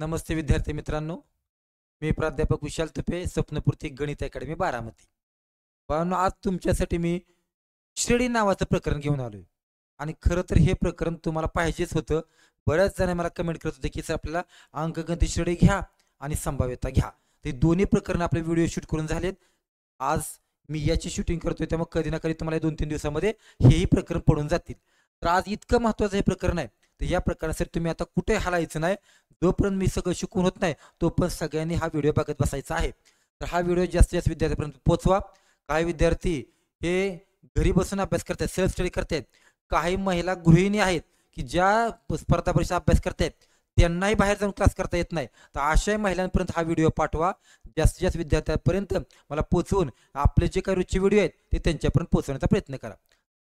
नमस्ते विद्यार्थी मित्रांनो, मी प्राध्यापक विशाल तुपे, स्वप्नपूर्ती गणित अकॅडमी बारामती. पण आज तुमच्यासाठी मी श्रेणी नावाचं प्रकरण घेऊन आलोय आणि खरं तर हे प्रकरण तुम्हाला पाहिजेच होतं. बऱ्याच जण मला कमेंट करत होते की सर आपल्याला अंकगणित श्रेणी घ्या आणि संभाव्यता घ्या. ते दोन्ही प्रकरण आपले व्हिडिओ शूट करून झालेत. आज मी याची शूटिंग करतोय, त्यामुळे कधी ना कधी तुम्हाला 2-3 दिवसामध्ये हेही प्रकरण पडून जातील. तर आज इतकं महत्त्वाचं हे प्रकरण आहे, तर या प्रकरणासाठी तुम्ही आता कुठे हलायचं नाही. जोपर्यंत मी सगळं शिकून होत नाही तोपर्यंत सगळ्यांनी हा व्हिडिओ बघत बसायचा आहे. तर हा व्हिडिओ जास्तीत जास्त विद्यार्थ्यांपर्यंत पोहोचवा. काही विद्यार्थी हे घरी बसून अभ्यास करतात, सेल्फ स्टडी करतात. काही महिला गृहिणी आहेत की ज्या स्पर्धा परीक्षा अभ्यास करतात, त्यांनाही बाहेर जाऊन क्लास करता येत नाही. तर अशाही महिलांपर्यंत हा व्हिडिओ पाठवा. जास्तीत जास्त विद्यार्थ्यांपर्यंत मला पोहोचवून आपले जे काही रोजचे व्हिडिओ आहेत ते त्यांच्यापर्यंत पोहोचवण्याचा प्रयत्न करा.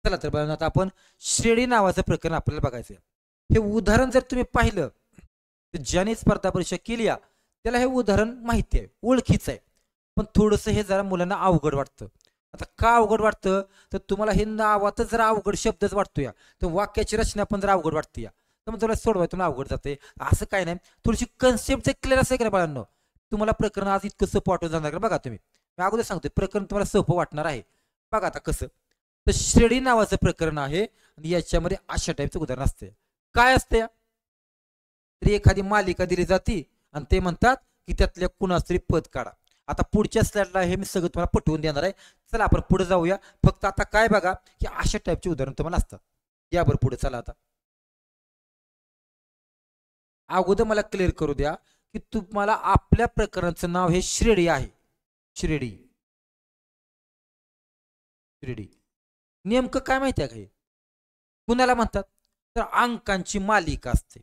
चला तर बघा, आता आपण श्रेणी नावाचं प्रकरण आपल्याला बघायचं आहे. हे उदाहरण जर तुम्ही पाहिलं तर ज्याने स्पर्धा परीक्षा केली त्याला हे उदाहरण माहिती आहे, ओळखीचं आहे. पण थोडंसं हे जरा मुलांना अवघड वाटतं. आता का अवघड वाटतं तर तुम्हाला हे नावातच जरा अवघड शब्दच वाटतो या, तर वाक्याची रचना पण जरा अवघड वाटते या, तर मग तुला सोडवायला तुम्हाला अवघड जाते. असं काय नाही, थोडीशी कन्सेप्ट क्लिअर असेल का बाळांनो, तुम्हाला प्रकरण आज इतकं सोपं वाटून जाणार का. बघा तुम्ही, मी अगोदर सांगतोय प्रकरण तुम्हाला सोपं वाटणार आहे. बघा आता कसं, तर श्रेणी नावाचं प्रकरण आहे आणि याच्यामध्ये अशा टाईपचं उदाहरण असते. काय असते, तरी एखादी मालिका दिली जाते आणि ते म्हणतात की त्यातल्या कुणाच तरी पद काढा. आता पुढच्या स्लाइडला हे मी सगळं तुम्हाला पटवून देणार आहे. चला आपण पुढे जाऊया. फक्त आता काय बघा की अशा टाईपचे उदाहरण तुम्हाला असतात. यावर पुढे चला. आता अगोदर मला क्लिअर करू द्या की तुम्हाला आपल्या प्रकरणाचं नाव हे श्रेणी आहे. श्रेणी श्रेणी नेमकं काय माहिती आहे का, कुणाला म्हणतात तर अंकांची मालिका असते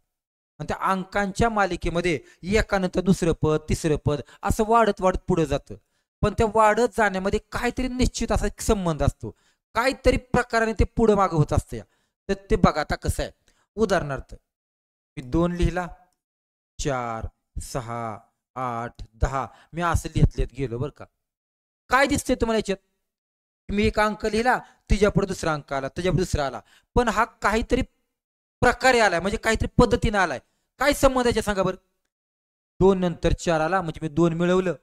आणि त्या अंकांच्या मालिकेमध्ये एकानंतर दुसरं पद, तिसरं पद असं वाढत वाढत पुढे जातं. पण त्या वाढत जाण्यामध्ये काहीतरी निश्चित असा एक संबंध असतो, काहीतरी प्रकाराने ते पुढे मागे होत असते. तर ते बघा आता कसं आहे. उदाहरणार्थ मी 2 लिहिला, 4, 6, 8, 10 मी असं लिहित गेलो बरं का. काय दिसतंय तुम्हाला याच्यात, मी एक अंक लिहिला, तिच्यापुढे दुसरा अंक आला, त्याच्यापुढे दुसरा आला, पण हा काहीतरी प्रकारे आलाय, म्हणजे काहीतरी पद्धतीने आलाय. काय संबंध याच्या सांगा बरं. 2 नंतर 4 आला म्हणजे मी 2 मिळवलं,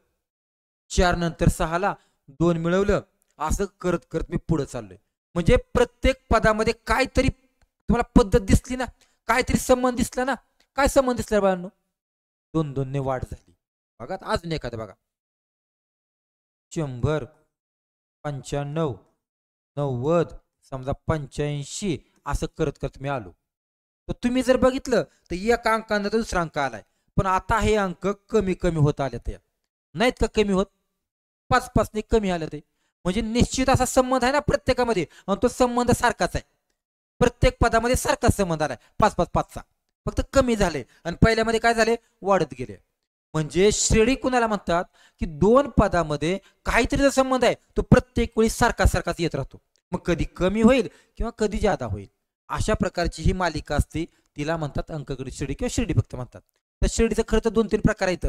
4 नंतर 6 आला 2 मिळवलं, असं करत करत मी पुढे चाललोय. म्हणजे प्रत्येक पदामध्ये काहीतरी तुम्हाला पद्धत दिसली ना, काहीतरी संबंध दिसला ना. काय संबंध दिसला बाळांनो, 2-2 ने वाढ झाली. बघा अजून एखादं बघा, 100, 95, 90, समजा 85 असं करत करत मी आलो. तर तुम्ही जर बघितलं तर एका अंकानं दुसरा अंक आलाय, पण आता हे अंक कमी कमी होत आले, ते नाहीत का कमी होत, 5-5 ने कमी आले. ते म्हणजे निश्चित असा संबंध आहे ना प्रत्येकामध्ये, आणि तो संबंध सारखाच आहे. प्रत्येक पदामध्ये सारखाच संबंध आलाय, 5-5-5चा, फक्त कमी झाले आणि पहिल्यामध्ये काय झाले, वाढत गेले. म्हणजे श्रेणी कुणाला म्हणतात की 2 पदामध्ये काहीतरी जो संबंध आहे तो प्रत्येक वेळी सारखा सारखाच येत राहतो. मग कधी कमी होईल किंवा कधी जादा होईल, अशा प्रकारची ही मालिका असते. तिला म्हणतात अंकगणित श्रेणी किंवा श्रेणी फक्त म्हणतात. त्या श्रेणीचं खरं तर 2-3 प्रकार आहेत,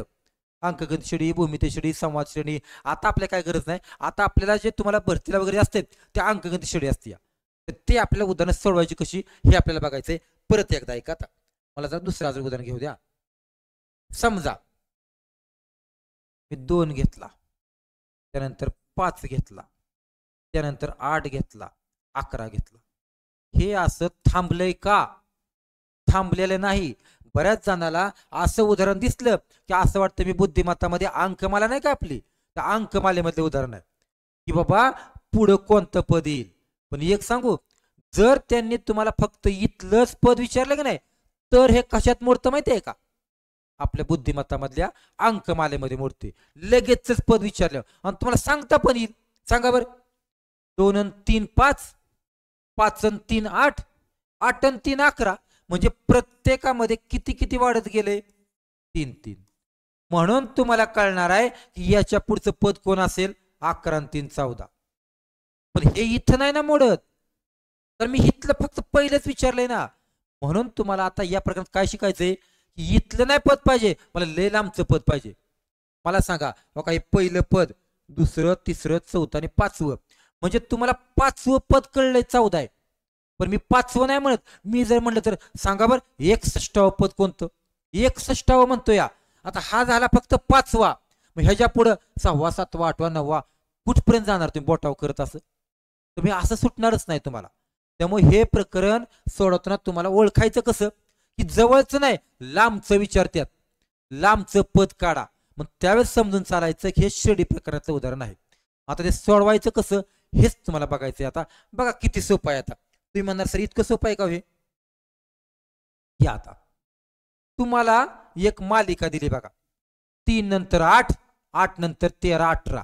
अंकगणित श्रेणी, भूमिती श्रेणी, संवाद श्रेणी. आता आपल्याला काय गरज नाही, आता आपल्याला जे तुम्हाला भरतीला वगैरे असते त्या अंकगणित श्रेणी असते. तर ते आपल्याला उदाहरण सोडवायची कशी हे आपल्याला बघायचंय. परत एकदा ऐका. आता मला जर दुसरं अजून उदाहरण घेऊ द्या. समजा मी 2 घेतला, त्यानंतर 5 घेतला, त्यानंतर 8 घेतला, 11 घेतला. हे असं थांबलंय का, थांबलेलं नाही. बऱ्याच जणाला असं उदाहरण दिसलं की असं वाटतं मी बुद्धिमत्तामध्ये अंकमाला नाही का आपली, त्या अंकमालेमधले उदाहरण आहे की बाबा पुढं कोणतं पद येईल. पण एक सांगू, जर त्यांनी तुम्हाला फक्त इथलंच पद विचारलं की नाही, तर हे कशात मोडतं माहिती आहे का, आपल्या बुद्धिमत्तामधल्या अंकमालेमध्ये मोडते. लगेचच पद विचारलं आणि तुम्हाला सांगता पण येईल. सांगा बरं, 2 आणि 3 5, 5 आणि 3 8, 8 आणि 3 11, म्हणजे प्रत्येकामध्ये किती किती वाढत गेले, 3-3. म्हणून तुम्हाला कळणार आहे की याच्या पुढचं पद कोण असेल, 11 आणि 3 14. पण हे इथं नाही ना मोडत, तर मी इथलं फक्त पहिलेच विचारलंय ना. म्हणून तुम्हाला आता या प्रकारात काय शिकायचंय की इथलं नाही पद पाहिजे, मला लय लांबचं पद पाहिजे. मला सांगा बघा, हे पहिलं पद, दुसरं, तिसरं, चौथं आणि 5वं, म्हणजे तुम्हाला 5वं पद कळलंय, 14 आहे. पण मी 5वं नाही म्हणत. मी जर म्हणलं तर सांगा बरं 61वं पद कोणतं, 61 म्हणतोय. आता हा झाला फक्त 5वा. मग ह्याच्या पुढं 6वा 7वा 8वा 9वा कुठपर्यंत जाणार तुम्ही बोटाव करत? असं तुम्ही असं सुटणारच नाही तुम्हाला. त्यामुळे हे प्रकरण सोडवताना तुम्हाला ओळखायचं कसं की जवळचं नाही लांबचं विचारतात, लांबचं पद काढा. मग त्यावेळेस समजून चालायचं की हे शिर्डी प्रकरणाचं उदाहरण आहे. आता ते सोडवायचं कसं हेच तुम्हाला बघायचंय. आता बघा किती सोपं आहे. आता तुम्ही म्हणणार सर इतकं सोपं आहे का हे? या आता तुम्हाला एक मालिका दिली बघा, 3 नंतर 8, 8 नंतर 13, 18.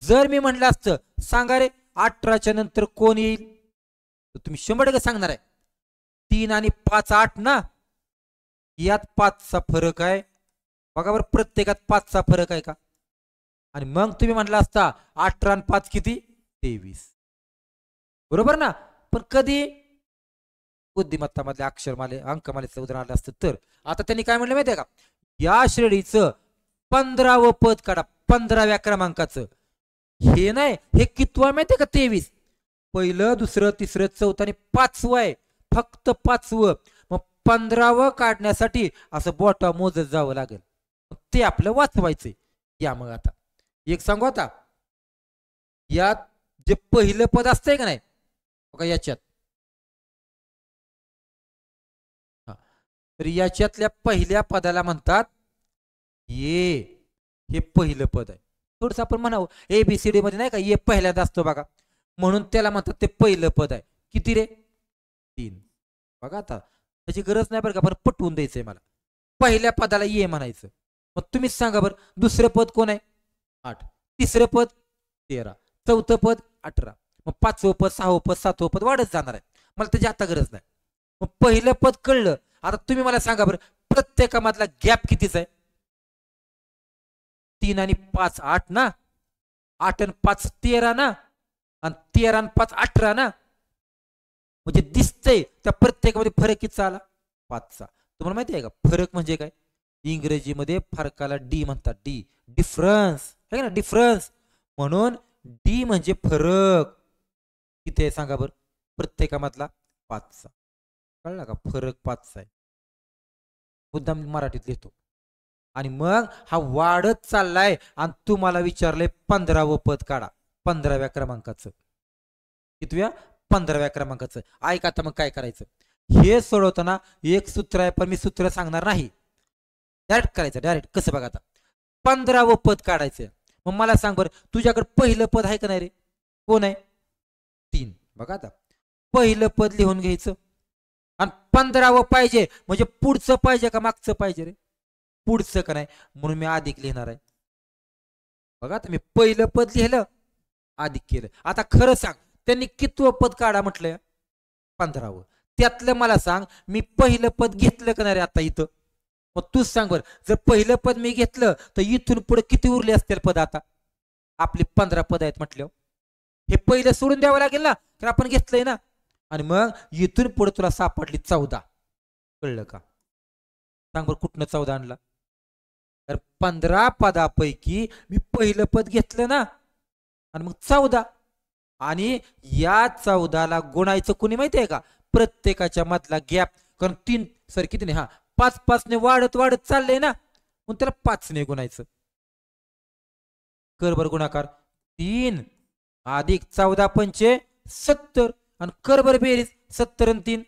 जर मी म्हटलं असतं सांगा रे 18च्या नंतर कोण येईल, तर तुम्ही 100% सांगणार आहे 3 आणि 5 8 ना. यात 5चा फरक आहे बघा बरं, प्रत्येकात 5चा फरक आहे का? आणि मग तुम्ही म्हटलं असता 18 आणि 5 किती? 23. बरोबर ना. पण कधी बुद्धिमत्तामधल्या अक्षरमाले अंकमालेचं उदाहरण आलं असतं तर. आता त्यांनी काय म्हणलं माहितीये का, या श्रेणीचं 15वं पद काढा, 15व्या क्रमांकाचं. हे नाही, हे कितवा माहितीये का? 23. पहिलं दुसरं तिसरं चौथं आणि 5वं आहे, फक्त 5वं. मग 15वं काढण्यासाठी असं बोटा मोजत जावं लागेल, ते आपलं वाचवायचंय. या मग आता एक सांगू. आता यात जे पहिलं पद असतंय का नाही बघा याच्यात, तर याच्यातल्या पहिल्या पदाला म्हणतात ये. हे पहिलं पद आहे. थोडस आपण म्हणावं ABCD मध्ये नाही का ये पहिल्यांदा असतो बघा, म्हणून त्याला म्हणतात ते पहिलं पद आहे. किती रे? 3. बघा आता त्याची गरज नाही बरं का, पण पटवून द्यायचंय मला. पहिल्या पदाला ये म्हणायचं. मग तुम्हीच सांगा बरं दुसरं पद कोण आहे? 8. तिसरं पद 13. चौथं पद 18. मग 5वं पद 6वं पद 7वं पद वाढत जाणार आहे. मला त्याची आता गरज नाही. मग पहिलं पद कळलं. आता तुम्ही मला सांगा बरं प्रत्येकामधला गॅप कितीच आहे? 3 आणि 5 8 ना, 8 आणि 5 13 ना, आणि 13 आणि 5 18 ना. म्हणजे दिसतंय त्या प्रत्येकामध्ये फरक किती आला? 5चा. तुम्हाला माहिती आहे का फरक म्हणजे काय? इंग्रजीमध्ये फरकाला डी म्हणतात. डी, डिफरन्स आहे ना, डिफरन्स. म्हणून डी म्हणजे फरक. किती आहे सांगा बरं प्रत्येकामधला? 5चा. कळला का? फरक 5चा आहे. मुद्दाम मराठीत लिहितो. आणि मग हा वाढत चाललाय आणि तुम्हाला विचारलंय 15वं पद काढा, 15व्या क्रमांकाचं. कितव्या? 15व्या क्रमांकाचं. ऐका आता मग काय करायचं. हे सोडवताना एक सूत्र आहे, पण मी सूत्र सांगणार नाही. डायरेक्ट करायचं. डायरेक्ट कसं बघा. आता 15वं पद काढायचं. मग मला सांग बरं तुझ्याकडे पहिलं पद आहे का नाही रे? कोण आहे? 3. बघा आता पहिलं पद लिहून घ्यायचं आणि 15वं पाहिजे म्हणजे पुढचं पाहिजे का मागचं पाहिजे रे? पुढचं का नाही, म्हणून मी अधिक लिहिणार आहे. बघा आता मी पहिलं पद लिहिलं अधिक केलं. आता खरं सांग त्यांनी कितवं पद काढा म्हटलंय? 15वं. त्यातलं मला सांग मी पहिलं पद घेतलं का नाही रे आता इथं? मग तूच सांग बरं जर पहिलं पद मी घेतलं तर इथून पुढे किती उरले असतील पद? आता आपली 15 पद आहेत म्हटल्यावर हे पहिलं सोडून द्यावं लागेल ना, तर आपण घेतलंय ना. आणि मग इथून पुढे तुला सापडली 14. कळलं का? सांग बरं कुठनं 14 आणला? तर 15 पदापैकी मी पहिलं पद घेतलं ना, आणि मग 14. आणि या 14ला गुणायचं कोणी माहितीये का? प्रत्येकाच्या मधला गॅप. कारण 3 सर किती नाही, हा 5 5 ने वाढत वाढत चाललंय ना, मग त्याला 5 ने गुणायचं. कर बर गुणाकार. 3 अधिक 14 पंचे 70 आणि कर बर बेरीज 70 आणि 3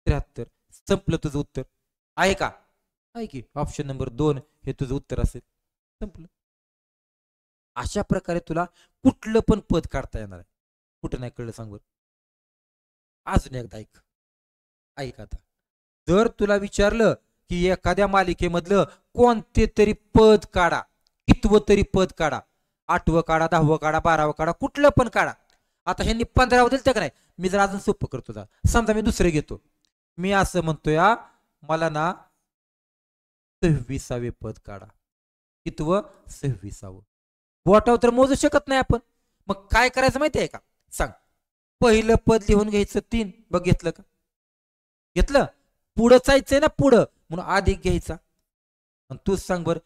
73. संपलं तुझं उत्तर. आहे का? आहे की ऑप्शन नंबर 2 हे तुझं उत्तर असेल. संपलं. अशा प्रकारे तुला कुठलं पण पद काढता येणार आहे. कुठं नाही कळलं सांग बरं. अजून एकदा ऐक. ऐक आता जर तुला विचारलं की एखाद्या मालिकेमधलं कोणते तरी पद काढा, कितवं तरी पद काढा, 8वं काढा, 10वं काढा, 12वं काढा, कुठलं पण काढा. आता ह्यांनी 15वं दिलं का नाही? मी जर अजून सोपं करतो. समजा मी दुसरं घेतो. मी असं म्हणतोय मला ना 26वे पद काढा. कितवं? 26व. बोटावर तर मोजू शकत नाही आपण. मग काय करायचं माहितीये का? सांग. पहिलं पद लिहून घ्यायचं 3. बघ घेतलं का? घेतलं. पुढं जायचंय ना पुढं, म्हणून अधिक घ्यायचा. आणि तूच सांग बर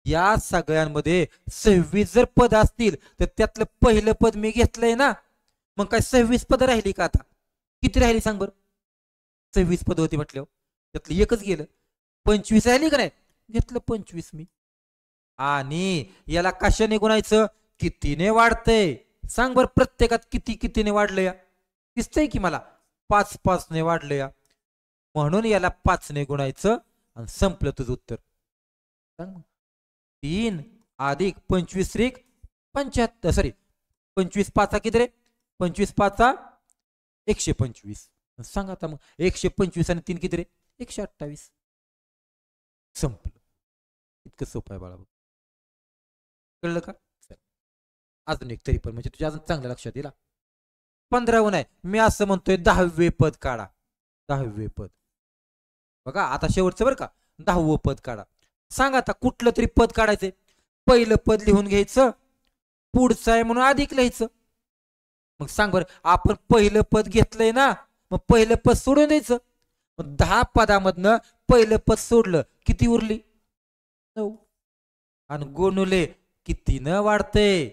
या सगळ्यांमध्ये 26 जर पद असतील तर त्यातलं पहिलं पद मी घेतलंय ना, मग काय 26 पद राहिली का? आता किती राहिली सांग बर? 26 पद होती म्हटल्यावर त्यातलं एकच गेलं. 25 आली का नाही, घेतलं 25 मी. आणि याला कशाने गुणायचं, कितीने वाढतंय सांग बर, प्रत्येकात किती कितीने वाढलं या, दिसतंय की मला 5 5 ने वाढलं या, म्हणून याला 5 ने गुणायचं आणि संपलं तुझं उत्तर. सांग 3 अधिक 25 त्रिक 75, सॉरी 25 पाचा किती रे, 25 पाचा 125. सांग आता मग 125 आणि 3 किती रे, 128. संपलं. इतकं सोपं आहे बाळा, कळलं का. अजून एक तरी पण म्हणजे तुझ्या अजून चांगलं लक्षात येईल. 15वं नाही, मी असं म्हणतोय 10वे पद काढा. 10वे पद बघा आता शेवटचं बरं का, 10वं पद काढा. सांग आता कुठलं तरी पद काढायचंय, पहिलं पद लिहून घ्यायचं, पुढचं आहे म्हणून अधिक लिहायचं. मग सांग बरं, आपण पहिलं पद घेतलंय ना, मग पहिलं पद सोडून द्यायचं. मग 10 पदामधनं पहिलं पद सोडलं, किती उरली, 9. आणि गुणुले किती न वाढतंय,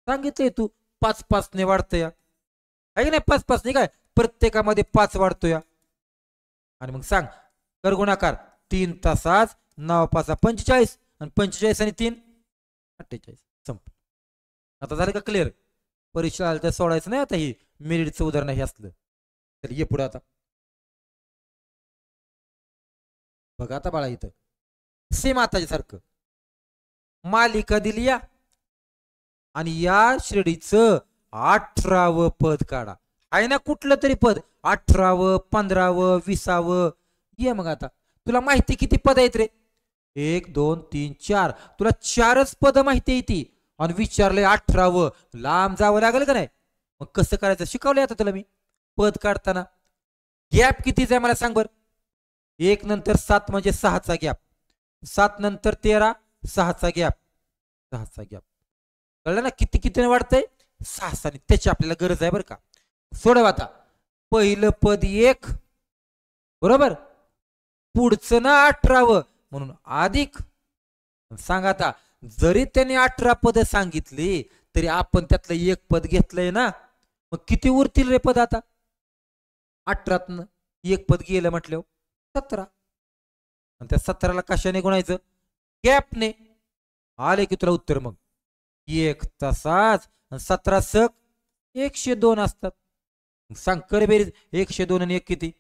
सांगितलंय तू 5 5 ने वाढतंय आहे की नाही, 5 5 ने काय प्रत्येकामध्ये 5 वाढतोय. आणि मग सांग कर गुणाकार, 3 तासात 9 5 45 आणि 45 आणि 3 48. संपलं. आता झालं का क्लिअर. परीक्षा आलं तर सोडायचं नाही आता, ही मेरिटचं उदाहरण हे असलं तर. ये पुढे आता बघा. आता बाळा इथं सेम आताच्या सारखं मालिका दिली या, आणि या श्रेणीचं 18वं पद काढा. आहे ना कुठलं तरी पद, 18वं 15वं 20वं. ये मग आता तुला माहिती किती पद आहेत रे, 1 2 3 4, तुला 4च पद माहिती आहे ती, आणि विचारलंय 18वं, लांब जावं लागेल का नाही. मग कसं करायचं शिकवलंय आता तुला मी. पद काढताना गॅप कितीचा आहे मला सांग बर. 1 नंतर 7 म्हणजे 6चा गॅप, 7 नंतर 13 6चा गॅप, 6चा गॅप. कळलं ना किती कितीने वाढतंय, 6 ने. त्याची आपल्याला गरज आहे बरं का. सोडव आता. पहिलं पद 1 बरोबर, पुढचं ना 18वं म्हणून अधिक. सांग आता, जरी त्याने 18 पद सांगितली तरी आपण त्यातलं 1 पद घेतलंय ना, मग किती उरतील रे पद आता. 18तनं 1 पद गेलं म्हटलं 17. आणि त्या 17ला कशाने गुणायचं, गॅपने. आले की तुला उत्तर. मग 1 तासात 17 सक 102 असतात. सांग कर बेरीज, 102 आणि 1 किती,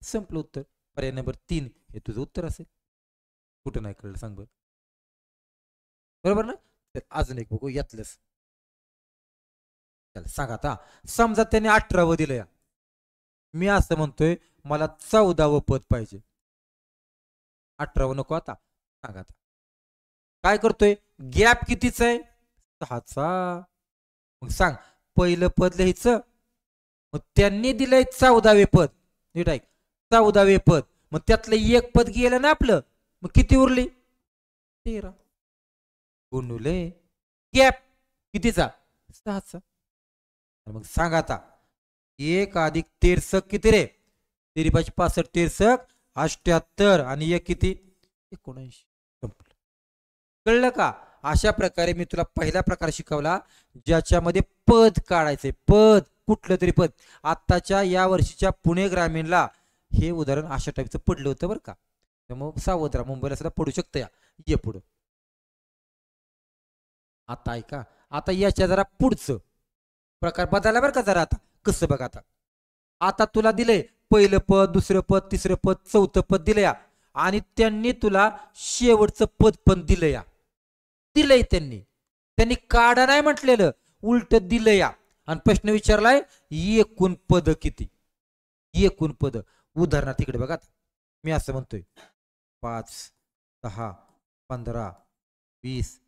संपलं उत्तर. पर्याय नंबर 3 हे तुझं उत्तर असेल. कुठं नाही कळलं सांग बरं, बरोबर ना. तर अजून एक बघू यातलंच. चल सांग आता, समजा त्याने 18वं दिलं, मी असं म्हणतोय मला 14वं पद पाहिजे. 18वं नको आता. सांग आता काय करतोय, गॅप कितीच आहे, 6चा. मग सांग पहिलं पद लिहायचं, मग त्यांनी दिलंय 14वे पद, नीट ऐक 14वे पद, मग त्यातलं 1 पद गेलं ना आपलं, मग किती उरली, 13. गुणुले गॅप कितीचा, 6चा. मग सांग आता 1 अधिक 13 किती रे, 13 5 65 13 78 आणि 1 किती, 19. संपलं. कळलं का. अशा प्रकारे मी तुला पहिला प्रकार शिकवला ज्याच्यामध्ये पद काढायचे. पद कुठलं तरी पद. आत्ताच्या या वर्षीच्या पुणे ग्रामीणला हे उदाहरण अशा टाईपचं पडलं होतं बरं का. त्यामुळे सावध राहा, मुंबईला सुद्धा पडू शकतं या. ये पुढं. आता ऐका, आता याच्या जरा पुढचं प्रकार बदलला बरं का जरा. आता कसं बघ, आता तुला दिले पहिलं पद, दुसरं पद, तिसरं पद, 4थं पद दिलं या, आणि त्यांनी तुला शेवटचं पद पण दिलं या. दिलंय त्यांनी काढा नाही म्हटलेलं, उलट दिलं या. आणि प्रश्न विचारलाय एकूण पद किती, एकूण पद. उदाहरणार्थ तिकडे बघा, मी असं म्हणतोय 5 10 15 20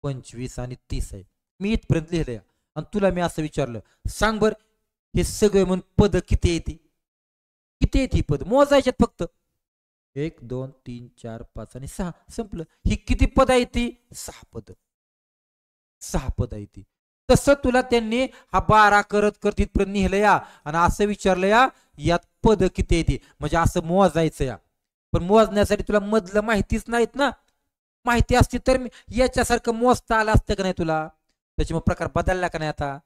25 आणि 30 आहे. मी इथपर्यंत लिहिलंय आणि तुला मी असं विचारलं, सांग बर हे सगळे म्हणून पद किती येते, किती येते पद मोजायच्यात फक्त. 1 2 3 4 5 आणि 6. संपलं. ही किती पद आहे ती, 6 पद. 6 पद आहे ती. तसं तुला त्यांनी हा 12 करत करत इथपर्यंत लिहिलं या, आणि असं विचारलं या यात पद किती येते, म्हणजे असं मोजायचं या. पण मोजण्यासाठी तुला मधलं माहितीच नाहीत ना. माहिती असती तर याच्यासारखं मोजता आलं असतं का नाही तुला. त्याच्यामुळे प्रकार बदलला का नाही. आता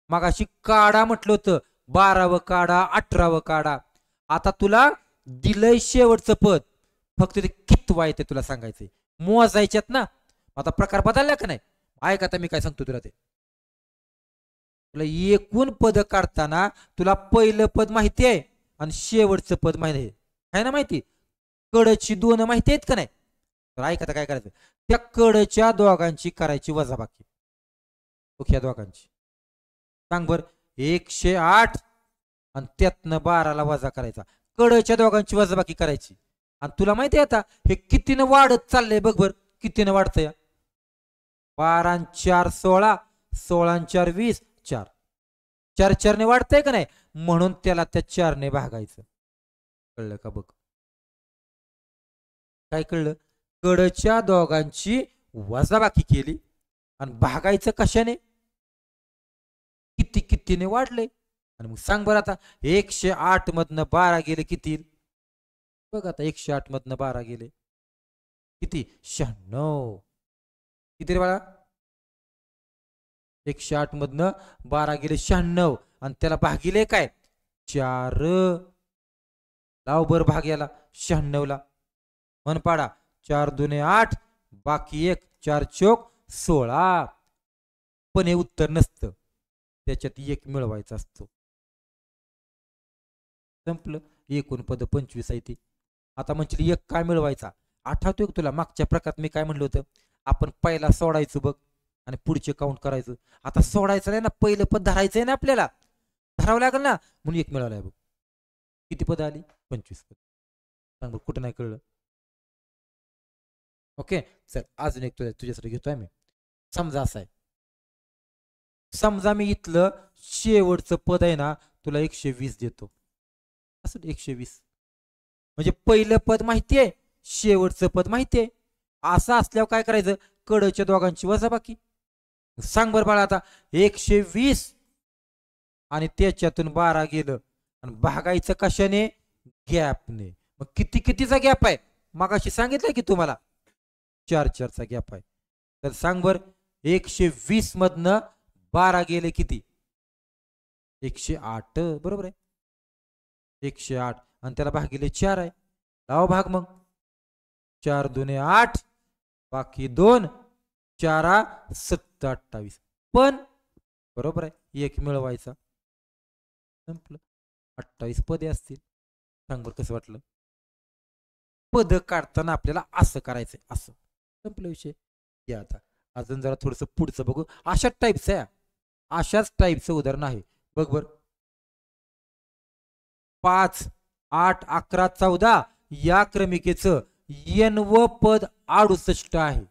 मगाशी काढा म्हटलं होतं, 12वं काढा 18वं काढा. आता तुला दिलंय शेवटचं पद, फक्त ते कितवा येते तुला सांगायचंय, मोजायच्यात ना. आता प्रकार बदलला का नाही? ऐक आता मी काय सांगतो तुला ते. तुला एकूण पद काढताना तुला पहिलं पद माहिती आहे आणि शेवटचं पद माहिती आहे ना? माहिती कडची दोन माहिती आहेत का नाही? तर ऐक आता काय करायचं, त्या कडच्या दोघांची करायची वजाबाकी. ओके, दोघांची सांग बर. 108 आणि त्यातनं 12ला वजा करायचा. कडच्या दोघांची वजाबाकी करायची. आणि तुला माहिती आहे आता हे कितीनं वाढत चाललंय बघ बर, कितीनं वाढतंय. 12 आणि 4 16, 16 आणि 4 20, 4 4 4 ने वाढतंय का नाही? म्हणून त्याला त्या 4 ने भागायचं. कळलं का? बघ काय कळलं? कडच्या दोघांची वजाबाकी केली आणि भागायचं कशाने? किती कितीने वाढले. आणि मग सांग बरं आता 108 मधनं 12 गेले किती? बघ आता 108 मधनं 12 गेले किती? 96. किती रे बाळा? 108 मधनं 12 गेले 96 आणि त्याला भागिले काय? 4. लाव बर भाग याला 96 ला. मन पाडा. 4 दुने 8, बाकी 1, 4 चोक 16. पण हे उत्तर नसतं, त्याच्यात 1 मिळवायचा असतो. संपलं. एकूण पद 25 आहे ती. आता म्हणजे 1 काय मिळवायचा? आठवतोय तुला मागच्या प्रकारात मी काय म्हणलं होतं? आपण पहिला सोडायचं बघ आणि पुढचे काउंट करायचं. आता सोडायचं नाही ना, पहिलं पद धरायचंय ना, आपल्याला धरावं लागेल ना, म्हणून 1 मिळालाय बघ. किती पद आली? 25 पद. सांग बघ, कुठं नाही कळलं? ओके चल, अजून एक तुझ्यासाठी घेतोय मी. समजा असं आहे, समजा मी इथलं शेवटचं पद आहे ना, तुला 120 देतो. असं 120 म्हणजे पहिलं पद माहिती आहे, शेवटचं पद माहिती आहे. असं असल्यावर काय करायचं? कडच्या दोघांची वजाबाकी. सांग बरं बाळा आता 120 आणि त्याच्यातून 12 गेलं आणि भागायचं कशाने? गॅपने. मग किती कितीचा गॅप आहे? मगाशी सांगितलं की तुम्हाला 4 4चा गॅप आहे. तर सांग बर 120 मधनं 12 गेले किती? 108. बरोबर आहे, 108 आणि त्याला भागिले 4 आहे. लाव भाग मग. 4 दुने 8, बाकी 2, 4 7 28. पण बरोबर आहे, 1 मिळवायचा. संपलं. 28 पदे असतील. सांग बरं कसं वाटलं? पद काढताना आपल्याला असं करायचंय, असं. संपलं विषय. या आता अजून जरा थोडस पुढचं बघू. अशाच टाईपचं आहे, अशाच टाईपचं उदाहरण आहे. बघ बर. 5 8 11 14 या क्रमिकेचं n पद 68 आहे.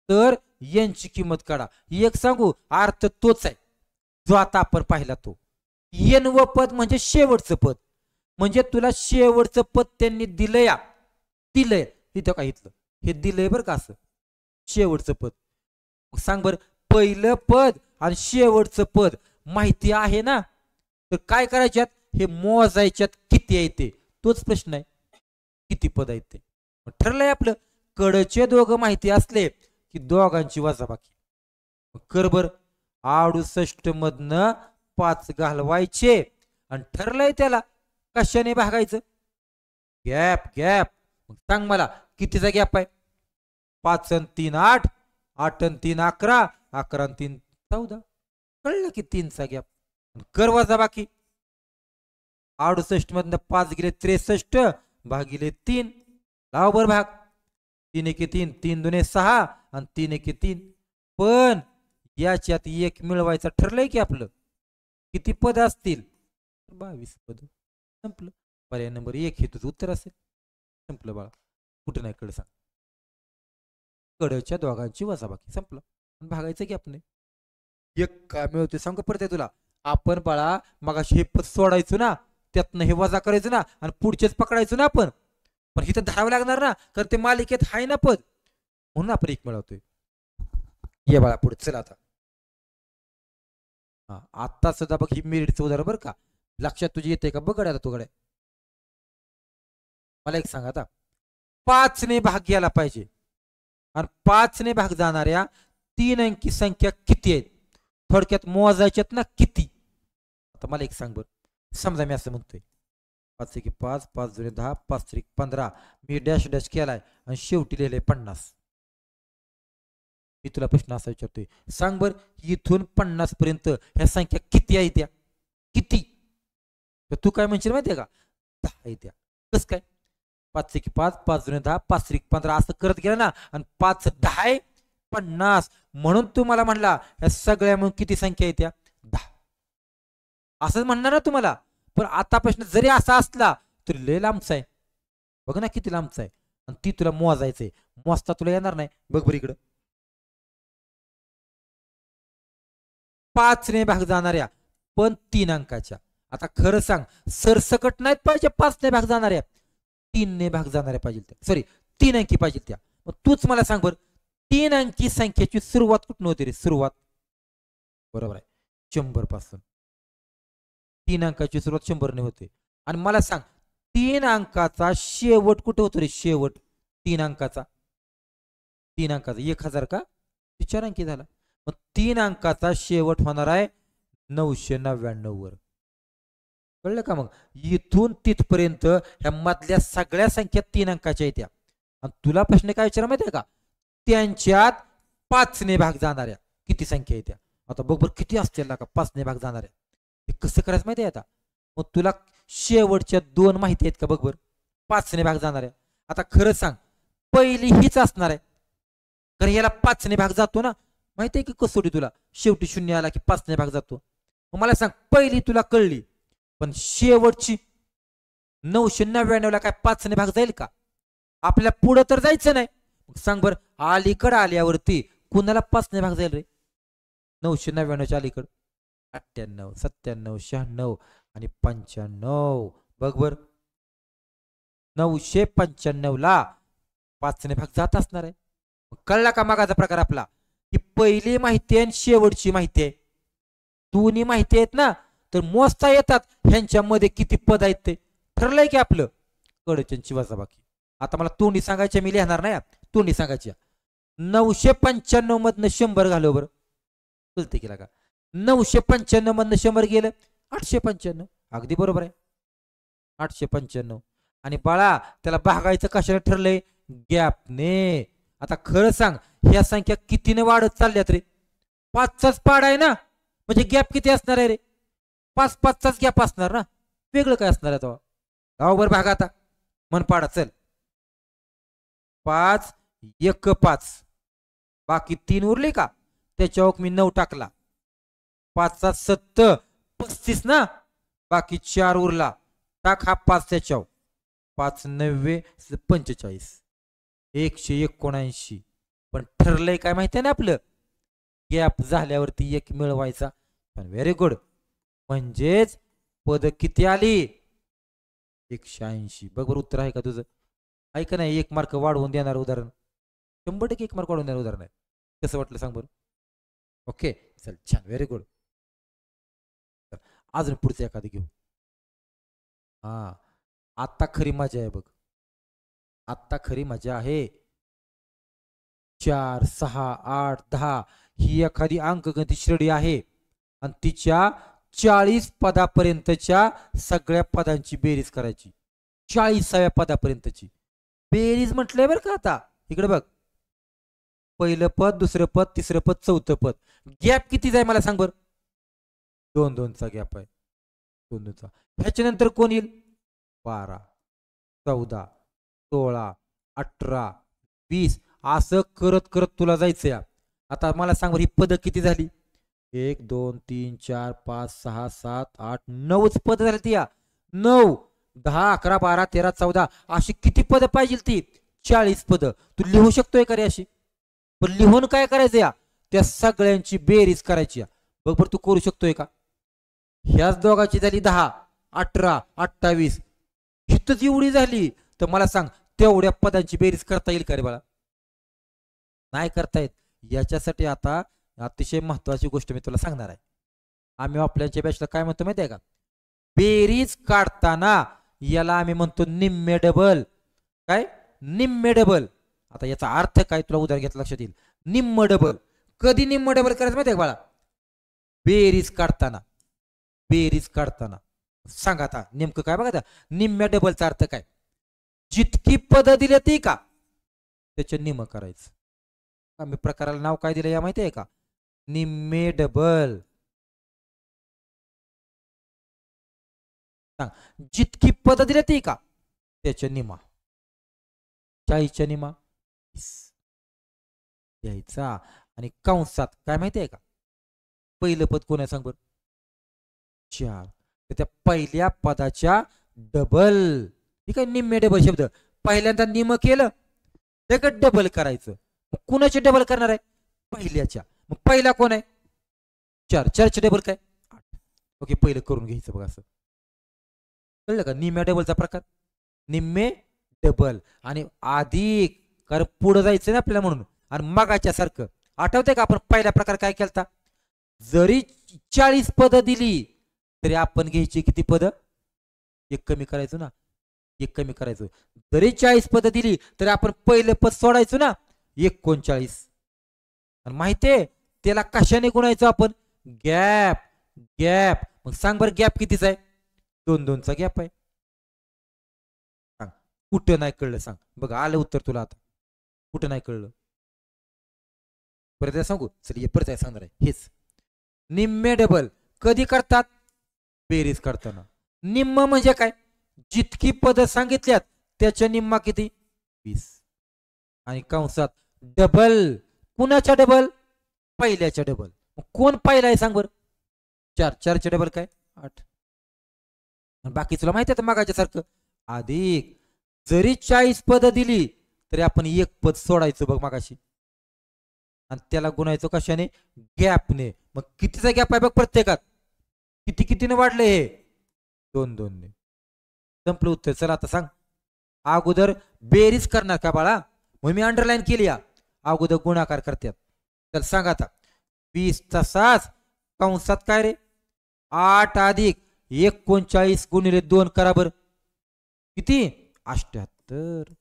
तर यांची किंमत काढा. एक सांगू, अर्थ तोच आहे जो आता आपण पाहिला तो. n पद म्हणजे शेवटचं पद. म्हणजे तुला शेवटचं पद त्यांनी दिलंय, दिलंय इथं काय इथलं हे दिलंय बरं का, असं शेवटचं पद. सांग बर, पहिलं पद आणि शेवटचं पद माहिती आहे ना, तर काय करायच्यात? हे मोजायच्यात किती आहे ते. तोच प्रश्न आहे, किती पद आहेत ते. ठरलंय आपलं. कडचे दोघं माहिती असले की दोघांची वजाबाकी. कर बर. 68 मधनं 5 घालवायचे आणि ठरलंय त्याला कशाने भागायचं? Gap gap. मग सांग मला कितीचा गॅप आहे? 5 आणि 3 8, 8 आणि 3 11, 11 आणि 3 14. कळलं की 3चा गॅप. कर वजाबाकी. 68 मधनं 5 गेले 63 भागिले 3. लाव बर भाग. 3 1 3, 3 2 6 आणि 3 1 3. पण याच्यात 1 मिळवायचा ठरलंय की आपलं. किती पद असतील? 22 पद. संपलं. पर्याय नंबर 1 हे तुझं उत्तर असेल. संपलं बाळा. कुठं नाही कळ सांग. कडच्या दोघांची वजाबाकी. संपलं. भागायचं की आपण 1 काय मिळवते सांग परत तुला. आपण बाळा मगाशी हे पद सोडायचो ना, त्यातनं हे वजा करायचं ना आणि पुढचेच पकडायचो ना आपण. पण इथं धरावं लागणार ना, कारण ते मालिकेत आहे ना पद, म्हणून आपण 1 मिळवतोय. ये बाळा पुढे चल आता. हा आता सुद्धा बघ ही मेरिटचं उदाहरण बरं का. लक्षात तुझी येते का? बघ आता तुकडे. मला एक सांग आता, 5 ने भाग घ्यायला पाहिजे आणि 5 ने भाग जाणाऱ्या 3 अंकी संख्या किती आहेत? थोडक्यात मोजायच्यात ना किती. आता मला एक सांग बर. समजा मी असं म्हणतोय 5 एके 5, 5 दुणे 10, 5 त्रिक 15. मी डॅश डॅश केलाय आणि शेवटी लिहिलंय 50. मी तुला प्रश्न असा विचारतोय, सांग बर इथून 50 पर्यंत ह्या संख्या किती आहे त्या? किती? तर तू काय म्हणशील माहितीये का? 10 आहे त्या. कस काय? 5 एके 5, 5 दुणे 10, 5 त्रिक 15 असं करत गेलं ना, आणि 5 10 आहे 50. म्हणून तू मला म्हणला ह्या सगळ्या म्हणून किती संख्या आहे त्या? 10. असंच म्हणणार ना तुम्हाला. पण आता प्रश्न जरी असा असला तरी लय लांबचा आहे. बघ ना किती लांबचा आहे, आणि ती तुला मोजायचंय. मोजता तुला येणार नाही. बघ बरं इकडं. 5 ने भाग जाणाऱ्या पण 3 अंकाच्या. आता खरं सांग, सरसकट नाहीत पाहिजे 5 ने भाग जाणाऱ्या, 3 ने भाग जाणाऱ्या पाहिजे त्या. सॉरी, 3 अंकी पाहिजे त्या. मग तूच मला सांग बरं, 3 अंकी संख्येची सुरुवात कुठून होते रे? सुरुवात बरोबर आहे 100 पासून. 3 अंकाची सुरुवात 100 ने होते. आणि मला सांग 3 अंकाचा शेवट कुठे होतो रे? शेवट 3 अंकाचा, 3 अंकाचा 1000 का? 4 अंकी झाला. मग 3 अंकाचा शेवट होणार आहे 999 वर. कळलं का? मग इथून तिथपर्यंत ह्या मधल्या सगळ्या संख्या 3 अंकाच्या येत्या. आणि तुला प्रश्न काय विचारा माहिती आहे का? त्यांच्यात 5 ने भाग जाणाऱ्या किती संख्या येत्या? आता बघ बरं किती असतील का 5 ने भाग जाणाऱ्या. ते कसं करायचं माहिती आहे आता? मग तुला शेवटच्या 2 माहिती आहेत का? बघ बरं 5 ने भाग जाणाऱ्या. आता खरं सांग, पहिली हीच असणार आहे, कारण याला 5 ने भाग जातो ना. माहिती आहे की कसोटी तुला? शेवटी 0 आला की 5 ने भाग जातो. मग मला सांग, पहिली तुला कळली, पण शेवटची 999 ला काय 5 ने भाग जाईल का? आपल्या पुढं तर जायचं नाही. सांग बर, अलीकडे आल्यावरती कुणाला 5 ने भाग जाईल रे? 999च्या अलीकड 98, 97, 96 आणि 95. बघ बर, 995 ला 5 ने भाग जात असणार आहे. कळला का मागाचा प्रकार आपला? ही पहिली माहिती आहे आणि शेवटची माहिती आहे. दोन्ही माहिती आहेत ना, तर मोजता येतात ह्यांच्यामध्ये किती पद आहेत ते. ठरलंय की आपलं कडचनची वजाबाकी. आता मला तोंडी सांगायच्या, मी लिहिणार नाही, तोंडी सांगायच्या. 995 मधनं 100 घालव बरं. चलते केला का? 995 मधनं 100 गेलं 895. अगदी बरोबर आहे 895. आणि बाळा त्याला भागायचं कशाला ठरलंय? गॅपने. आता खरं सांग, ह्या संख्या कितीने वाढत चालल्यात रे? 5चाच पाड आहे ना, म्हणजे गॅप किती असणार आहे रे? 5-5चाच गॅप असणार ना. वेगळं काय असणार आहे? गावभर भाग आता मन पाडा. चल 5 1 5, बाकी 3 उरले का? त्याच्यावर मी 9 टाकला. 5 7 35 ना, बाकी 4 उरला. टाक हा 5 त्याच्यावर. 5 9 45, 179. पण ठरलंय काय माहिती आहे ना आपलं? गॅप झाल्यावरती 1 मिळवायचा. Very good. म्हणजेच पद किती आली? 180. बघ बरं उत्तर आहे का तुझं? ऐका नाही, 1 मार्क वाढवून देणार उदाहरण, 100% 1 मार्क वाढवून देणार उदाहरण आहे. कसं वाटलं सांग बरं? ओके चल, छान, व्हेरी गुड. अजून पुढचं एखादं घेऊ. हा, आता खरी मजा आहे बघ. आता खरी मजा आहे. 4 6 8 10 ही एखादी अंकगणित श्रेणी आहे आणि तिच्या 40 पदापर्यंतच्या सगळ्या पदांची बेरीज करायची. 40व्या पदापर्यंतची बेरीज म्हटलंय बरं का. आता इकडे बघ, पहिलं पद, दुसरं पद, तिसरं पद, चौथं पद. गॅप किती जाय मला सांग बरं? 2-2चा गॅप आहे. 2-2चा. ह्याच्यानंतर कोण येईल? 12 14 16 18 20 असं करत करत तुला जायचंय. आता मला सांग बरं, ही पद किती झाली? 1 2 3 4 5 6 7 8 9च पद झाली ती. 9 10 11 12 13 14 अशी किती पद पाहिजे ती? 40 पद. तू लिहू शकतोय का रे अशी? पण लिहून काय करायचं या? त्या सगळ्यांची बेरीज करायची. बघ बरं तू करू शकतोय का? ह्याच दोघांची झाली 10 18 28, हितच एवढी झाली, तर मला सांग तेवढ्या पदांची बेरीज करता येईल का रे बाळा? नाही करता येत. याच्यासाठी आता अतिशय महत्वाची गोष्ट मी तुला सांगणार आहे. आम्ही आपल्याच्या बॅचला काय म्हणतो माहिती आहे का? बेरीज काढताना याला आम्ही म्हणतो निम्मे डबल. काय? निम्मे डबल. आता याचा अर्थ काय तुला उदाहरण घेतलं लक्षात येईल. निम्म डबल. कधी निम्म डबल करायचं माहिती आहे का बाळा? बेरीज काढताना. बेरीज काढताना सांगा आता नेमकं काय बघा आता. निम्म्या डबलचा अर्थ काय. जितकी पद दिली ती का त्याचे निम करायचं. मी प्रकाराला नाव काय दिलं या माहिती आहे का. निम्मे डबल. सांग जितकी पद दिली ती का त्याच्या निमा. 40च्या निमा द्यायचा. आणि कंसात काय माहिती आहे का पहिलं पद कोण आहे सांग बर. 4. तर त्या पहिल्या पदाच्या डबल. ठीक आहे. निम्मे डबल शब्द पहिल्यांदा निम केलं लगेच डबल करायचं. कुणाचे डबल करणार आहे पहिल्याच्या. मग पहिला कोण आहे 4. 4चे डबल काय 8. ओके पहिलं करून घ्यायचं बघा असं. कळलं का निम्म्या डबलचा प्रकार. निम्मे डबल आणि अधिक कारण पुढे जायचं ना आपल्याला म्हणून. आणि मगाच्या सारखं आठवतंय का आपण पहिला प्रकार काय केलता. जरी 40 पद दिली तरी आपण घ्यायची किती पद. एक कमी करायचो ना. एक कमी करायचो. जरी 40 पद दिली तरी आपण पहिलं पद सोडायचो ना 39. आणि माहितीये त्याला कशाने गुणायचं आपण गॅप. गॅप मग सांग बरं गॅप कितीचा आहे 2-2चा गॅप आहे. सांग कुठं नाही कळलं सांग बघ आलं उत्तर तुला आता. कुठं नाही कळलं परत सांगू चल परत सांगणार आहे हेच. निम्मे डबल कधी करतात बेरीज करताना. निम्म म्हणजे काय जितकी पद सांगितल्यात त्याच्या निम्मा किती 20. आणि कंसात डबल कुणाच्या डबल पहिल्याच्या डबल. कोण पहिला आहे सांग बर 4. 4चे डबल काय 8. बाकी तुला माहिती आहे मागाच्या सारखं अधिक जरी 40 पद दिली तरी आपण एक पद सोडायचं बघ मागाशी. आणि त्याला गुणायचं कशाने गॅपने. मग कितीचा गॅप आहे बघ प्रत्येकात. किती कितीने वाढले हे 2-2 ने. संपलं उत्तर. चला आता सांग अगोदर बेरीज करणार का बाळा. मग मी अंडरलाईन केली या अगोदर गुणाकार करतात. चल सांग आता 20चा 6 कंसात काय रे 8 अधिक 39 गुणिले 2 करा बर किती 78.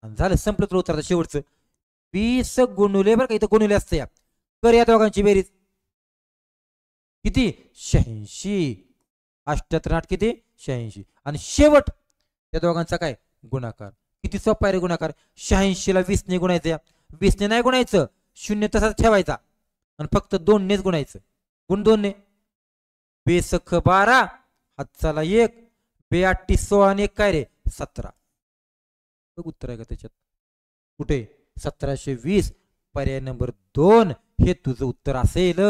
झालं संपलं तुला उत्तर शेवटचं. 20 गुणुले बरं का इथं गुणुले असतं या. कर या दोघांची बेरीज किती 86. 78 8 किती 86. आणि शेवट त्या दोघांचा काय गुणाकार. किती सोपा आहे रे गुणाकार. 86 ला 20 ने गुणायचं. 20 ने नाही गुणायचं 0 तसाच ठेवायचा आणि फक्त 2 नेच गुणायचं. गुण 2 ने. बेसख 12 हातचाला 1 बेआट्टी 16 आणि 1 काय रे 17. बघ उत्तर आहे का त्याच्यात कुठे 1720 पर्याय नंबर 2 हे तुझं उत्तर असेल.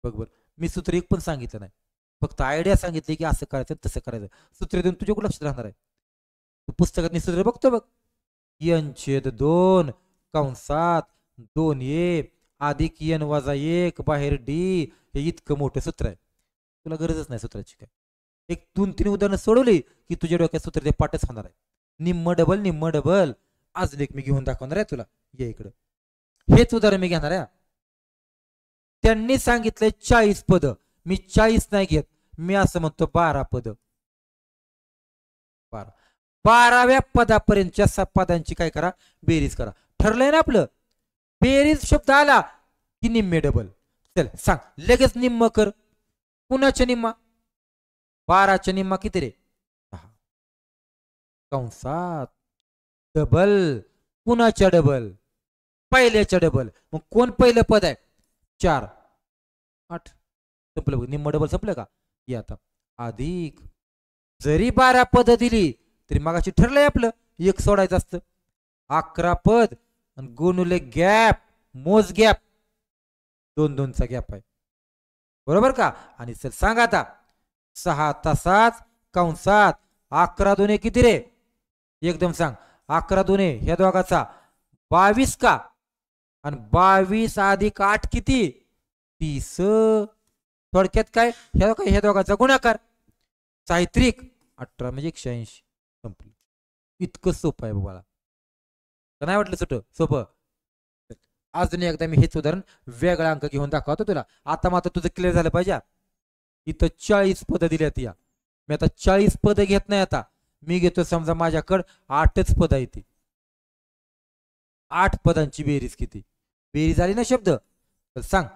बघ बर मी सूत्र एक पण सांगितलं नाही फक्त आयडिया सांगितली की असं करायचं तसं करायचं. सूत्र देऊन तुझ्या कुठं लक्षात राहणार आहे. तू पुस्तकात सूत्र बघतो बघ n/2 कंसात 2a अधिक n वजा 1 बाहेर d. हे इतकं मोठं सूत्र आहे तुला गरजच नाही सूत्राची काय. एक 2-3 उदाहरणं सोडवली की तुझ्या डोक्यात सूत्र ते पाठच होणार आहे. निम्म डबल निम्म डबल. आज एक मी घेऊन दाखवणार आहे तुला. ये इकडं हेच उदाहरण मी घेणार आहे. त्यांनी सांगितलंय 40 पद मी 40 नाही घेत मी असं म्हणतो 12 पद. 12व्या पदापर्यंतच्या पदांची काय करा बेरीज करा. ठरलंय ना आपलं. बेरीज शब्द आला की निम्मे डबल. चल सांग लगेच निम्म कर. कुणाच्या निम्मा 12च्या निम्मा किती रे 6 कंसात डबल कुणाच्या डबल पहिल्याच्या डबल. मग कोण पहिलं पद आहे 4 8. संपलं निम्म डबल संपलं का. या आता अधिक जरी 12 पद दिली तरी मगाशी ठरलंय आपलं एक सोडायचं असतं. 11 पद आणि गुणुले गॅप मोज गॅप 2-2चा गॅप आहे बरोबर का. आणि चल सांग आता 6 तासात कंसात 11 दुने किती रे एकदम सांग. 11 दुने ह्या दोघाचा 22 का. आणि 22 अधिक 8 किती 30. थोडक्यात काय ह्या दोघाचा गुणाकार साहित्रिक 18 म्हणजे 180. संपलं. इतकं सोपं आहे बाबा. नाही वाटलं छोटं सोपं. अजून एकदा मी हेच उदाहरण वेगळा अंक घेऊन दाखवतो तुला. आता मात्र तुझं क्लिअर झालं पाहिजे. इथं 40 पद दिल्यात या. मी आता 40 पद घेत नाही आता मी घेतो समजा माझ्याकडं 8च पद आहे ती 8 पदांची बेरीज किती. बेरीज आली ना शब्द तर सांग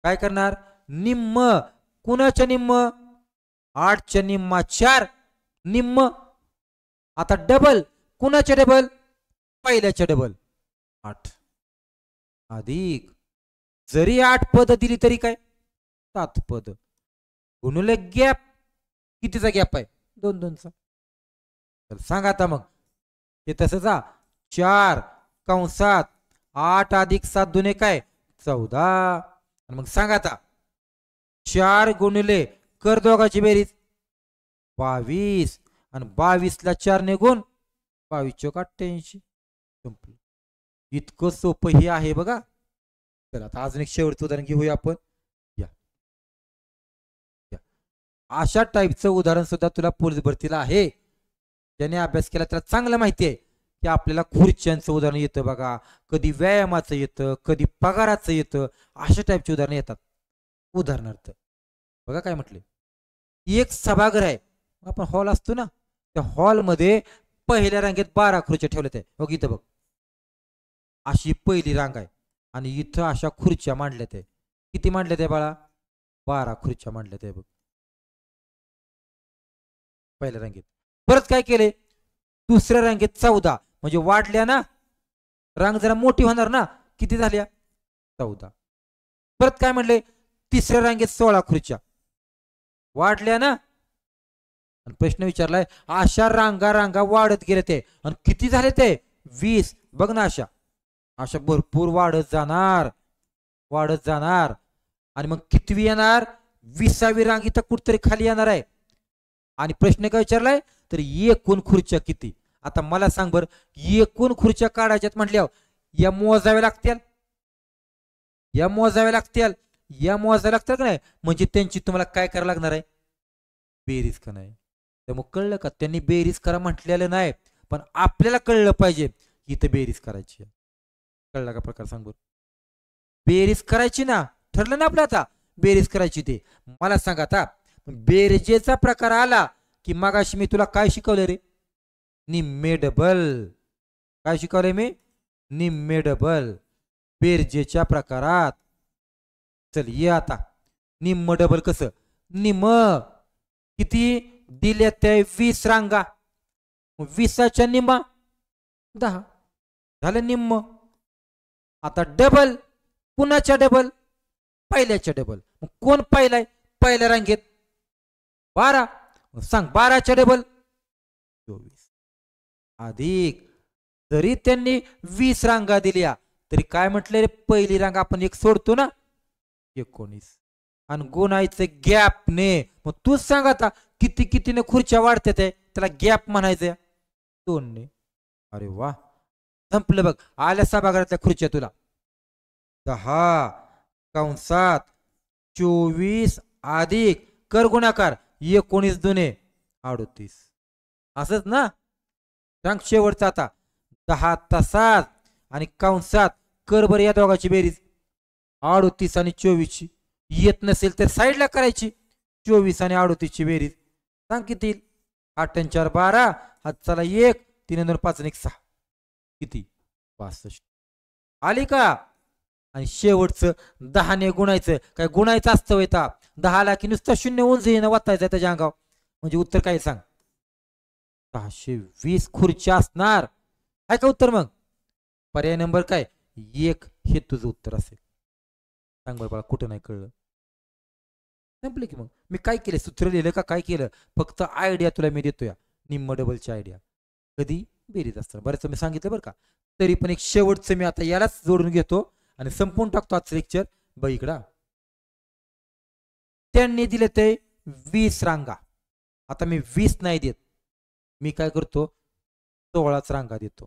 काय करणार. निम्म कुणाच्या निम्म 8च्या निम्मा 4 निम्म. आता डबल कुणाच्या डबल पहिल्याच्या डबल 8 अधिक जरी 8 पद दिली तरी काय 7 पद गुणुले गॅप कितीचा गॅप आहे 2 2चा. तर सांगा आता मग हे तसं जा 4 कंसात 8 अधिक 7 दुने काय 14. मग सांगा आता 4 गुणिले कर दोघाची बेरीज 22 आणि 22 ला 4 ने गुण 22 चौक 88. संपलं. इतकं सोपं हे आहे बघा. चला आता अजून एक शेवटचं उदाहरण घेऊया आपण. या अशा टाईपचं उदाहरण सुद्धा तुला पोलीस भरतीला आहे. ज्याने अभ्यास केला त्याला चांगलं माहिती आहे की आपल्याला खुर्च्यांचं उदाहरण येतं बघा, कधी व्यायामाचं येतं, कधी पगाराचं येतं, अशा टाईपची उदाहरणं येतात. उदाहरणार्थ बघा काय म्हटले, एक सभागृह आहे, आपण हॉल असतो ना, त्या हॉलमध्ये पहिल्या रांगेत 12 खुर्च्या ठेवल्यात आहे. बघ इथं बघ अशी पहिली रांग आहे आणि इथं अशा खुर्च्या मांडल्यात आहे. किती मांडल्यात आहे बाळा 12 खुर्च्या मांडल्यात आहे बघ पहिल्या रांगेत. परत काय केले दुसऱ्या रांगेत 14 म्हणजे वाढल्या ना, रांग जरा मोठी होणार ना, किती झाल्या 14. परत काय म्हणले तिसऱ्या रांगेत 16 खुर्च्या वाढल्या ना, आणि प्रश्न विचारलाय अशा रांगा रांगा वाढत गेले ते आणि किती झाले ते 20. बघ ना अशा अशा भरपूर वाढत जाणार वाढत जाणार आणि मग कितवी येणार 20वी रांग इथं कुठतरी खाली येणार आहे. आणि प्रश्न काय विचारलाय तर एकूण खुर्च्या किती. आता मला सांग बर एकूण खुर्च्या काढायच्यात म्हटल्यावर या मोजाव्या लागतील या मोजाव्या लागतील या मोजाव्या लागतील का नाही, म्हणजे त्यांची तुम्हाला काय करायला लागणार आहे बेरीज का नाही. त्यामुळे कळलं का त्यांनी बेरीज करा म्हटलेलं नाही, पण आपल्याला कळलं पाहिजे की इथं बेरीज करायची. कळला का प्रकार सांग बर बेरीज करायची ना, ठरलं ना आपलं आता बेरीज करायची. ते मला सांग आता बेरजेचा प्रकार आला की मगाशी मी तुला काय शिकवलं रे निम्मे डबल. काय शिकवलंय मी निम्मे डबल बेरजेच्या प्रकारात. चल ये आता निम्म डबल कसं निम्म किती दिल्या त्या 20 रांगा 20च्या निम्मा 10 झालं निम्म. आता डबल कुणाच्या डबल पहिल्याच्या डबल. मग कोण पहिलाय पहिल्या रांगेत 12. सांग 12च्या डबल 24 अधिक जरी त्यांनी 20 रांगा दिल्या तरी काय म्हटलं रे पहिली रांग आपण एक सोडतो ना 19 आणि गुणायचं गॅपने. मग तूच सांग आता किती कितीने खुर्च्या वाढतात त्याला गॅप म्हणायचं 2 ने. अरे वा संपलं बघ. आल्या सभागृहातल्या खुर्च्या तुला 10 कंसात 24 अधिक कर गुणाकार 19 दुने 38. असंच ना रांग शेवटचा आता 10 तासात आणि कंसात कर बर या दोघांची बेरीज 38 आणि 24 ची. येत नसेल तर साईडला करायची 24 आणि 38 ची बेरीज. सांग किती 8 आणि 4 12 हात चला 1 3 2 5 आणि 1 6 किती 62 आली का. आणि शेवटचं 10 ने गुणायचं. काय गुणायचं असतं येता 10 ला की नुसतं 0 उंच येणं वाचायचं त्याच्या अंगावर. म्हणजे उत्तर काय सांग 620 खुर्च्या असणार आहे का उत्तर. मग पर्याय नंबर काय 1 हे तुझं उत्तर असेल. सांग बरं बाळा कुठं नाही कळलं. संपले की मग मी काय केलं सूत्र लिहिलं का काय केलं फक्त आयडिया तुला मी देतोय निम्म डबलची आयडिया कधी बेरीज असतं. बरेच मी सांगितलं बरं का. तरी पण एक शेवटचं मी आता यालाच जोडून घेतो आणि संपून टाकतो आजचं लेक्चर. बघ इकडा त्यांनी दिले ते 20 रांगा. आता मी 20 नाही देत, मी काय करतो 16च रांगा देतो.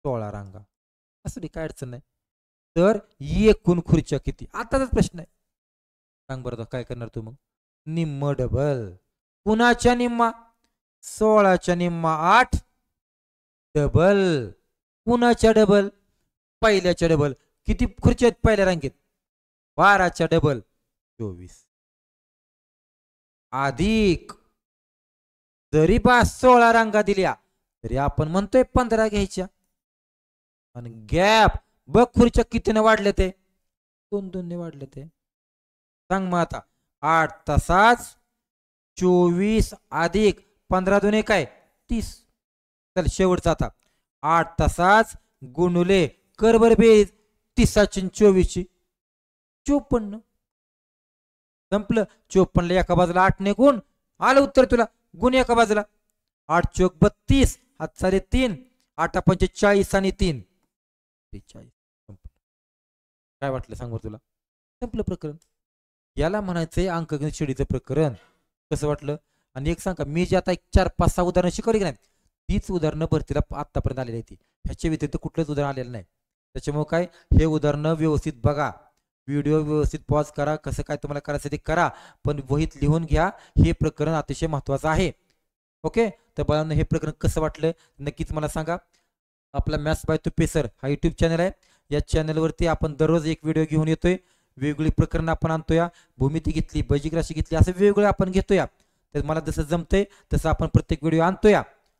16 रांगा असं काय अडचण नाही. तर एकूण खुर्च्या किती आताच प्रश्न आहे. सांग बरं काय करणार तू मग निम्म डबल कुणाच्या निम्मा 16च्या निम्मा 8 डबल कुणाच्या डबल पहिल्याच्या डबल. किती खुर्च्या आहेत पहिल्या रांगेत 12च्या डबल 24 अधिक जरी 16 रांगा दिल्या तरी आपण म्हणतोय 15 घ्यायच्या. आणि गॅप बघ खुर्च्या कितीने वाढले ते 2 2 ने वाढले ते. सांग मग आता 8 तासात 24 अधिक 15 दुने काय 30. चल शेवटचा आता 8 तासाच गुणुले कर बर बेरीज 30 आणि 24 54. संपलं. 54 ला एका बाजूला 8 ने गुण आलं उत्तर तुला. गुण एका बाजूला 8 चोक 32 हात सारे 3 8 पंचे 40 आणि 3 43. काय वाटलं सांग बरं तुला. संपलं प्रकरण. याला म्हणायचंय अंकगणित श्रेणीचं प्रकरण. कसं वाटलं. आणि एक सांगा मी जे आता 4-5-6 उदाहरणं शिकवली की नाही तीच उदाहरणं भरतीला आतापर्यंत आलेली आहे. ह्याच्या व्यतिरिक्त कुठलंच उदाहरण आलेलं नाही. त्याच्यामुळे काय हे उदाहरणं व्यवस्थित बघा. व्हिडिओ व्यवस्थित पॉज करा. कसं काय तुम्हाला करायचं ते करा. पण वहीत लिहून घ्या. हे प्रकरण अतिशय महत्वाचं आहे. ओके. तर बाळांनो हे प्रकरण कसं वाटलं नक्कीच मला सांगा. आपला मॅथ्स बाय तुपे सर हा युट्यूब चॅनल आहे. या चॅनलवरती आपण दररोज एक व्हिडिओ घेऊन येतोय. वेगवेगळी प्रकरण आपण आणतोय. भूमिती घेतली बैजिक राशी घेतली असं वेगवेगळं आपण घेतोय. तर मला जसं जमतंय तसं आपण प्रत्येक व्हिडिओ आणतोय.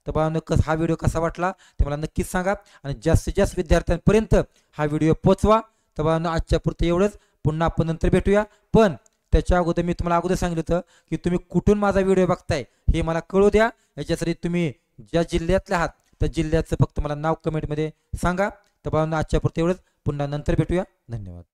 तर बाळांनो हा व्हिडिओ कसा वाटला ते मला नक्कीच सांगा. आणि जास्तीत जास्त विद्यार्थ्यांपर्यंत हा व्हिडिओ पोचवा. तर बाळांनो आजच्या पुरतं एवढंच. पुन्हा आपण नंतर भेटूया. पण त्याच्या अगोदर मी तुम्हाला अगोदर सांगितलं होतं की तुम्ही कुठून माझा व्हिडिओ बघताय हे मला कळू द्या. याच्यासाठी तुम्ही ज्या जिल्ह्यातले आहात त्या जिल्ह्याचं फक्त मला नाव कमेंटमध्ये सांगा. तर बाळांनो आजच्या पुरतं एवढंच. पुन्हा नंतर भेटूया. धन्यवाद.